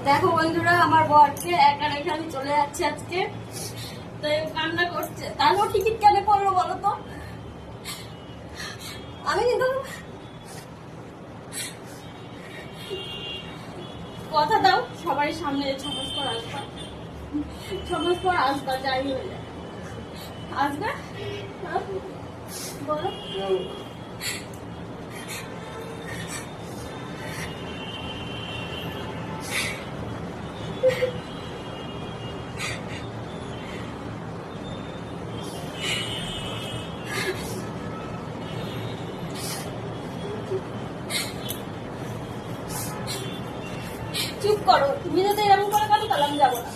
দেখো বন্ধুরা, আমার বরকে একা রেখে আমি চলে যাচ্ছি আজকে, তাই কান্না করছে। তারপর টিকিট কেন করলো বলো তো? আমি কিন্তু কথা দাও সবাই সামনে 6 মাস পর আসবা, 6 মাস পর আসবা, যাই হয়ে যায় আসবে বলো। চুপ করো, তুমি যদি এরকম করে কাটো তাহলে আমি যাবো না।